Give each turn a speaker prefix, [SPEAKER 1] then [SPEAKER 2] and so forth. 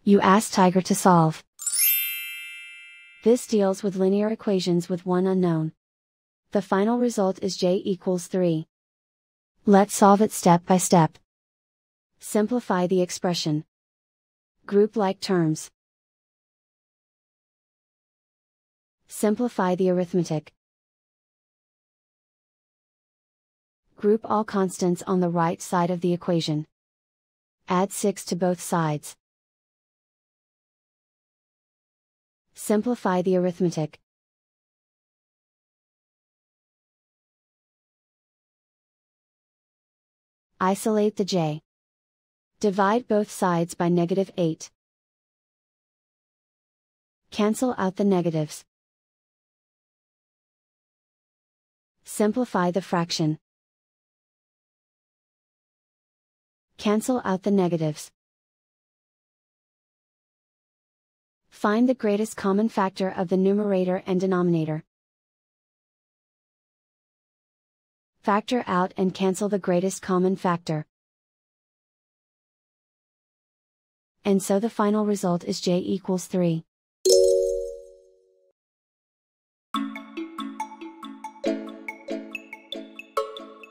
[SPEAKER 1] You ask Tiger to solve. This deals with linear equations with one unknown. The final result is j equals 3. Let's solve it step by step. Simplify the expression. Group like terms. Simplify the arithmetic. Group all constants on the right side of the equation. Add 6 to both sides. Simplify the arithmetic. Isolate the j. Divide both sides by -8. Cancel out the negatives. Simplify the fraction. Cancel out the negatives. Find the greatest common factor of the numerator and denominator. Factor out and cancel the greatest common factor. And so the final result is j equals 3.